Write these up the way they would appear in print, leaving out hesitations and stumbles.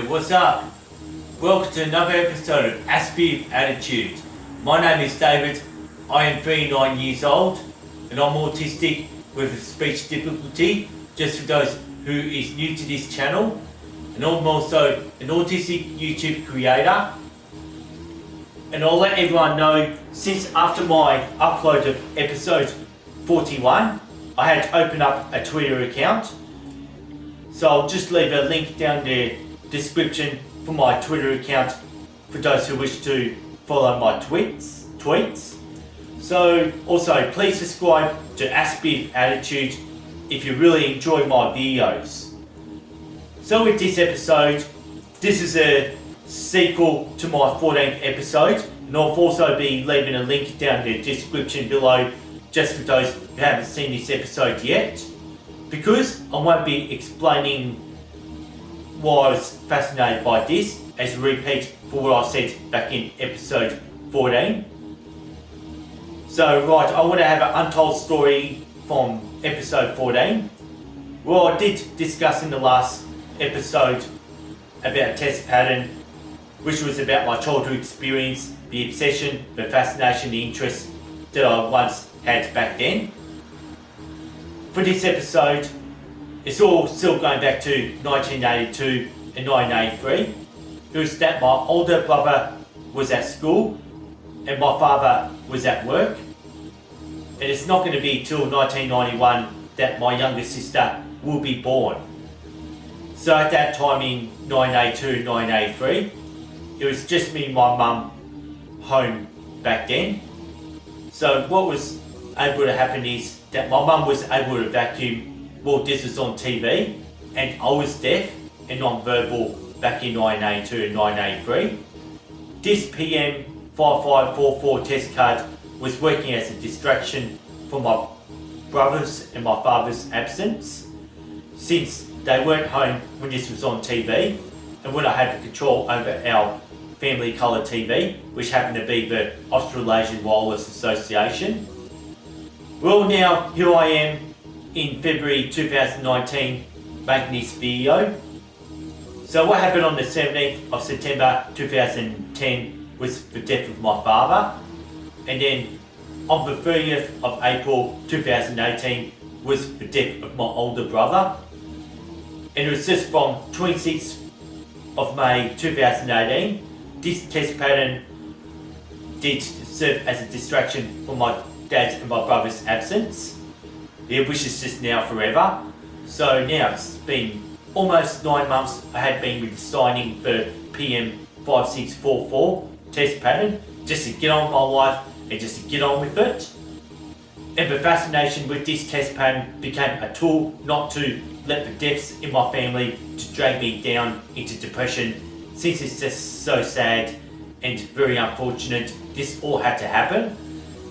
What's up? Welcome to another episode of Aspie Attitude. My name is David, I am 39 years old and I'm autistic with a speech difficulty, just for those who is new to this channel. And I'm also an autistic YouTube creator. And I'll let everyone know, since after my upload of episode 41, I had to open up a Twitter account. So I'll just leave a link down the description for my Twitter account for those who wish to follow my tweets. So also please subscribe to Aspie Attitude if you really enjoy my videos. So with this episode, this is a sequel to my 14th episode, and I'll also be leaving a link down in the description below just for those who haven't seen this episode yet, because I won't be explaining why I was fascinated by this as a repeat for what I said back in episode 14. So right, I want to have an untold story from episode 14. Well, I did discuss in the last episode about Testbilden, which was about my childhood experience, the obsession, the fascination, the interest that I once had back then. For this episode, it's all still going back to 1982 and 1983. It was that my older brother was at school and my father was at work. And it's not going to be till 1991 that my younger sister will be born. So at that time in 1982, 1983, it was just me and my mum home back then. So what was able to happen is that my mum was able to vacuum. Well, this was on TV, and I was deaf and non-verbal back in 1982 and 1983. This PM5544 test card was working as a distraction for my brother's and my father's absence, since they weren't home when this was on TV, and when I had the control over our family colour TV, which happened to be the Australasian Wireless Association. Well, now here I am in February 2019 making this video. So what happened on the 17th of September 2010 was the death of my father, and then on the 30th of April 2018 was the death of my older brother, and it was just from 26th of May 2018 this test pattern did serve as a distraction for my dad's and my brother's absence, which is just now forever. So now it's been almost 9 months I had been with signing the PM5644 test pattern, just to get on with my life and just to get on with it. And the fascination with this test pattern became a tool not to let the deaths in my family to drag me down into depression, since it's just so sad and very unfortunate this all had to happen.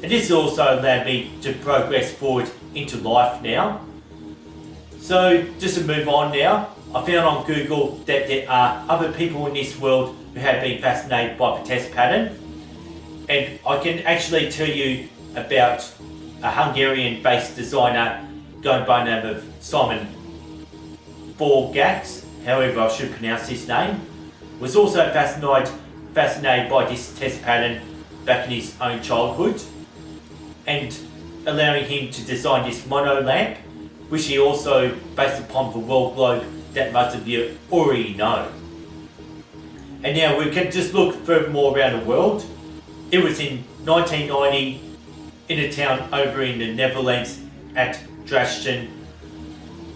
And this also allowed me to progress forward into life now. So just to move on now, I found on Google that there are other people in this world who have been fascinated by the test pattern, and I can actually tell you about a Hungarian-based designer going by the name of Simon Forgax, however I should pronounce his name, was also fascinated by this test pattern back in his own childhood, and allowing him to design this mono lamp, which he also based upon the world globe that most of you already know. And now we can just look furthermore around the world. It was in 1990 in a town over in the Netherlands at Dresden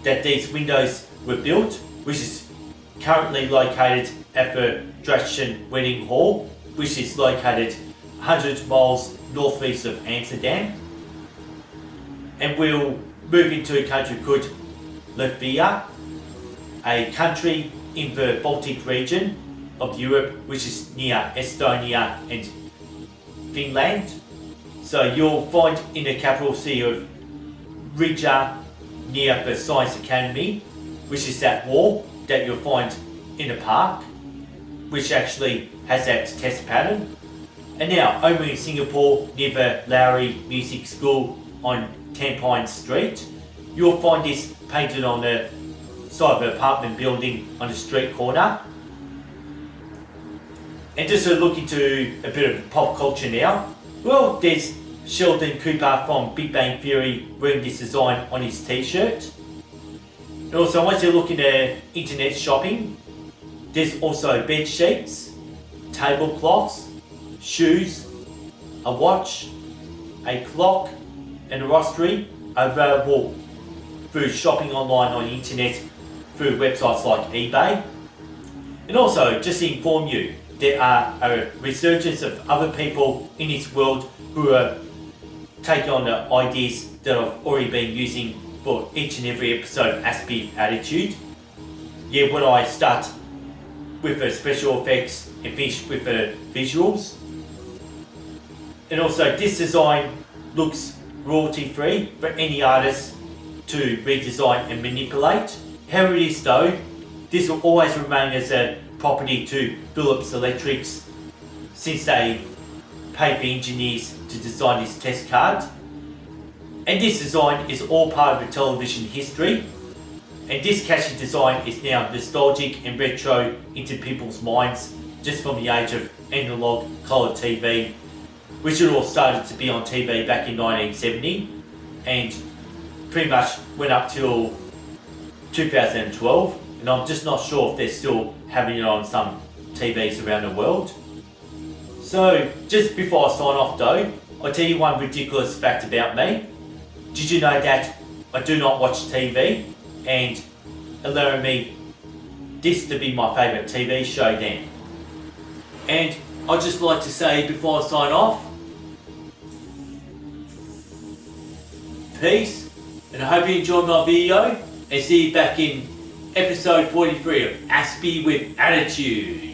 that these windows were built, which is currently located at the Dresden Wedding Hall, which is located 100 miles northeast of Amsterdam. and we'll move into a country called Latvia, a country in the Baltic region of Europe, which is near Estonia and Finland. So you'll find in the capital city of Riga, near the Science Academy, which is that wall that you'll find in the park, which actually has that test pattern. And now over in Singapore, near the Lowry Music School on Tampine Street, you'll find this painted on the side of an apartment building on the street corner. And just to look into a bit of pop culture now, well, there's Sheldon Cooper from Big Bang Theory wearing this design on his t-shirt. And also, once you look into internet shopping, there's also bed sheets, tablecloths, shoes, a watch, a clock, and a rostry available through shopping online on the internet through websites like eBay. And also, just to inform you, there are a resurgence of other people in this world who are taking on the ideas that I've already been using for each and every episode of Aspie Attitude. Yeah, when I start with the special effects and finish with the visuals. And also, this design looks royalty free for any artist to redesign and manipulate. However it is though, this will always remain as a property to Philips Electrics, since they paid the engineers to design this test card. And this design is all part of the television history, and this catchy design is now nostalgic and retro into people's minds just from the age of analog colour TV, which it all started to be on TV back in 1970 and pretty much went up till 2012, and I'm just not sure if they're still having it on some TVs around the world. So just before I sign off though, I'll tell you one ridiculous fact about me. Did you know that I do not watch TV, and allowing me this to be my favourite TV show then? And I'd just like to say before I sign off, peace, and I hope you enjoyed my video, and see you back in episode 43 of Aspie with Attitude.